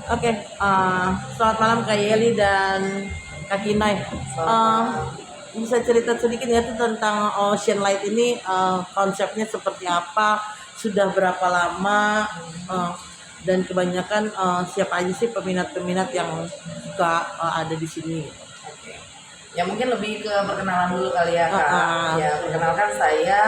Oke, selamat malam Kak Yeli dan Kak Kinai. Bisa cerita sedikit ya tuh tentang Ocean Light ini, konsepnya seperti apa, sudah berapa lama, dan kebanyakan siapa aja sih peminat-peminat yang suka ada di sini? Oke. Ya mungkin lebih ke perkenalan dulu kali ya Kak. Ah, Ya perkenalkan saya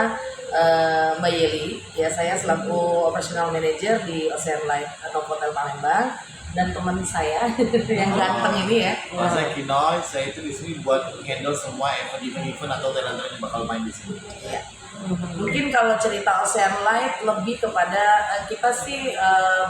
Mbak Yeli. Ya saya selaku operational manager di Ocean Light atau Hotel Palembang dan teman saya yang ganteng ini ya. Saya Kinoy, saya itu di sini buat handle semua event-event atau talent yang bakal main di sini. Iya. Mungkin kalau cerita Ocean Light lebih kepada kita sih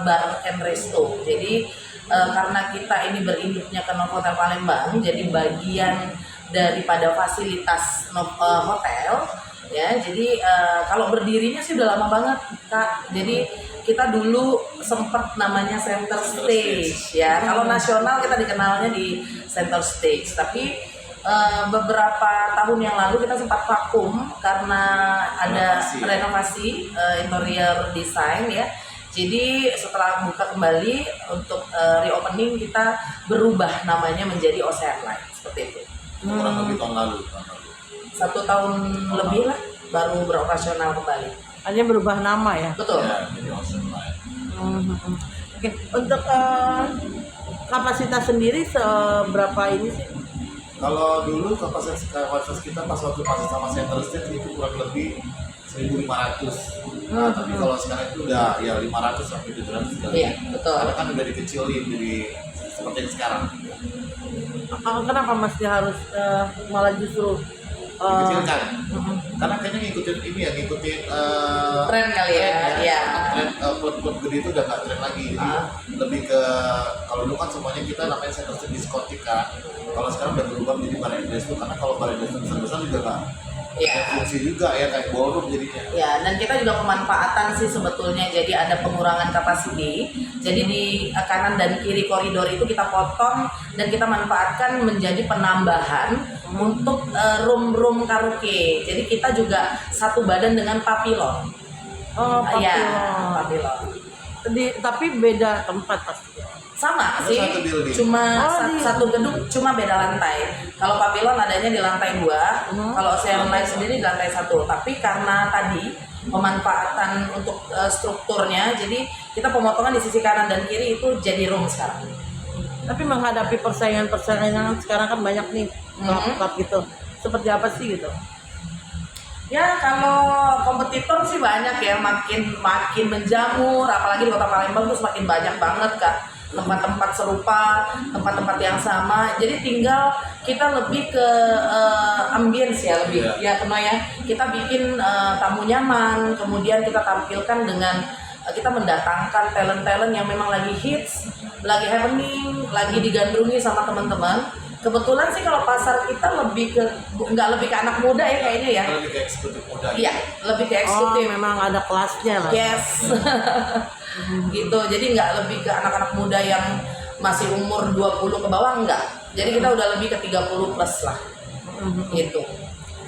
bar and resto. Jadi karena kita ini berinduknya ke Novotel Palembang, jadi bagian daripada fasilitas hotel ya. Jadi kalau berdirinya sih udah lama banget Kak. Jadi kita dulu sempat namanya Center Stage ya. Kalau nasional kita dikenalnya di Center Stage, tapi beberapa tahun yang lalu kita sempat vakum karena ada renovasi interior design ya. Jadi setelah buka kembali untuk reopening, kita berubah namanya menjadi Ocean Light seperti itu. Kurang lebih tahun lalu. 1 tahun lebih lah baru beroperasional kembali. hanya berubah nama ya. Betul. Ya, jadi Ocean Light. Oke, untuk kapasitas sendiri seberapa ini sih? Kalau dulu kapasitas kita pas waktu masih sama Center Stage itu kurang lebih 1.500. Nah, tapi kalau sekarang itu udah ya 500 sampai 700 sudah. Iya, betul. Karena kan udah dikecilin jadi seperti yang sekarang. Kenapa mesti harus malah justru Dikecilkan. Karena kayaknya ngikutin ini ya, ngikutin Tren kali ya. Iya. Tren klub-klub gede itu udah nggak tren lagi. Jadi lebih ke kalau dulu kan semuanya kita namanya Center Stage diskotik kan. Kalau sekarang udah berubah menjadi bar and resto, karena kalau bar and resto besar-besar juga nggak Iya. ada fungsi juga ya, kayak ballroom jadinya. Ya, dan kita juga pemanfaatan sih sebetulnya, jadi ada pengurangan kapasiti. Jadi di kanan dan kiri koridor itu kita potong dan kita manfaatkan menjadi penambahan untuk room-room karaoke. Jadi kita juga satu badan dengan papilon. Ya, papilon. Tapi beda tempat pasti. Sama Itu sih, satu building. cuma Oh, satu gedung, cuma beda lantai. Kalau papilon adanya di lantai 2, kalau Ocean Light sendiri di lantai 1. Tapi karena tadi pemanfaatan untuk strukturnya, jadi kita pemotongan di sisi kanan dan kiri itu jadi room sekarang. Tapi menghadapi persaingan sekarang kan banyak nih klub gitu. Seperti apa sih gitu? Ya kalau kompetitor sih banyak ya, makin menjamur, apalagi di Kota Palembang tuh semakin banyak banget Kak. Tempat-tempat serupa, tempat-tempat yang sama. Jadi tinggal kita lebih ke ambience ya, lebih ya Keno ya. Kita bikin tamu nyaman, kemudian kita tampilkan dengan kita mendatangkan talent-talent yang memang lagi hits, lagi happening, lagi digandrungi sama teman-teman. Kebetulan sih kalau pasar kita lebih ke nggak lebih ke anak muda ya kayaknya ya. Lebih ke eksekutif muda. Iya, lebih ke Oh, eksekutif. memang ada kelasnya lah. Yes. Gitu. Jadi nggak lebih ke anak-anak muda yang masih umur 20 ke bawah, enggak. Jadi kita udah lebih ke 30 plus lah. Gitu.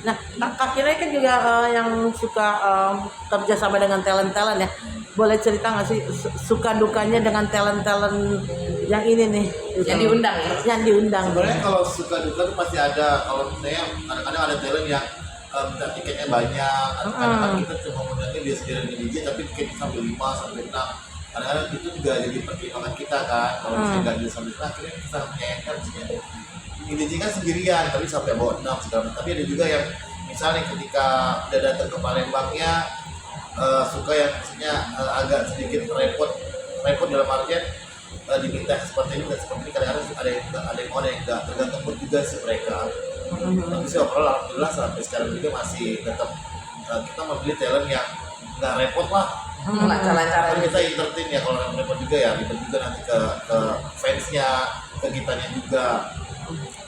Nah, Kak Kira kan juga yang suka kerja sama dengan talent-talent ya. Boleh cerita nggak sih suka dukanya dengan talent-talent yang ini nih? Yang diundang ya. Yang diundang. Sebenarnya kalau suka duka tuh pasti ada. Kalau misalnya kadang-kadang ada talent yang minta tiketnya banyak, atau kadang-kadang kita cuma undangnya dia sendiri di DJ tapi tiketnya sampai 5 sampai 6. Kadang-kadang itu juga jadi pertimbangan kita kan. Kalau misalnya nggak bisa sampai 6, akhirnya kita menyayangkan misalnya ini DJ kan sendirian tapi sampai bawa 6 segala macam. Tapi ada juga yang misalnya ketika udah datang ke Palembangnya suka yang maksudnya agak sedikit repot dalam artian diminta seperti ini dan seperti ini. Kadang-kadang ada yang mau, ada yang enggak, tergantung mood juga sih mereka. Tapi sih overall alhamdulillah sampai sekarang juga masih tetap kita membeli talent yang nggak repot lah. Lancar-lancar Kan aja. kita entertain ya, kalau yang repot juga ya ribet juga nanti ke fansnya, ke kitanya juga.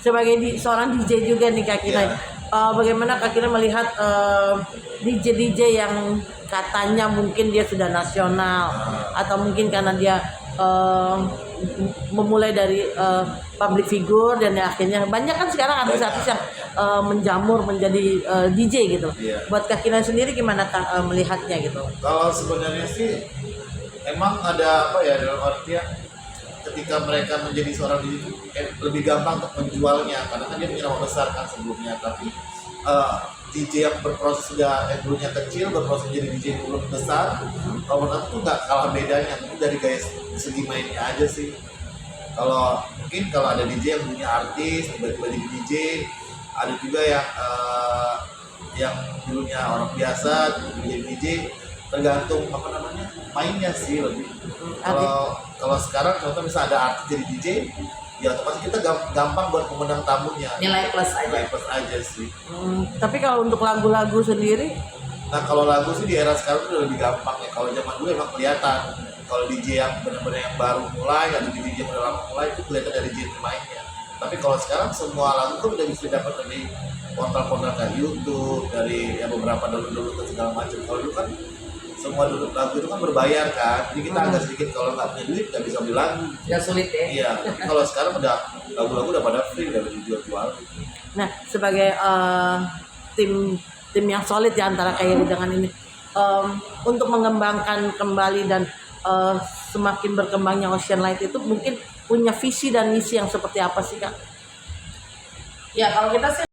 Sebagai seorang DJ juga nih Kak Kira. Iya. Bagaimana Kak Kira melihat DJ yang katanya mungkin dia sudah nasional atau mungkin karena dia memulai dari public figure dan akhirnya banyak kan sekarang artis-artis yang menjamur menjadi DJ gitu. Iya. Buat Kak Kira sendiri gimana Kak melihatnya gitu? Kalau sebenarnya sih emang ada apa ya, dalam artian ketika mereka menjadi seorang DJ lebih gampang untuk menjualnya karena kan dia punya nama besar kan sebelumnya, tapi DJ yang berproses sudah dulunya kecil berproses jadi DJ yang belum besar, kalau menurut aku nggak kalah bedanya, mungkin dari gaya segi mainnya aja sih. Kalau mungkin kalau ada DJ yang punya artis tiba-tiba jadi DJ, ada juga yang dulunya orang biasa tiba-tiba jadi DJ, tergantung apa namanya mainnya sih lebih. Kalau sekarang contoh misalnya ada artis jadi DJ, ya otomatis kita gampang buat pemenang tamunya. Nilai plus aja. Nilai plus aja sih. Tapi kalau untuk lagu-lagu sendiri, Nah kalau lagu sih di era sekarang udah lebih gampang ya. Kalau zaman dulu emang kelihatan. Kalau DJ yang benar-benar yang baru mulai, atau DJ yang udah lama mulai itu kelihatan dari genre mainnya. Tapi kalau sekarang semua lagu tuh udah bisa dapat dari portal-portal kayak YouTube, dari ya beberapa download dan segala macam. Kalau dulu kan semua download lagu itu kan berbayar kan, jadi kita agak sedikit kalau nggak punya duit nggak bisa beli lagu. Nggak sulit ya. Iya, tapi kalau sekarang udah lagu-lagu udah pada free, udah dijual-jual. nah sebagai tim yang solid ya antara Kairi dengan ini, untuk mengembangkan kembali dan semakin berkembangnya Ocean Light itu mungkin punya visi dan misi yang seperti apa sih Kak? Ya kalau kita sih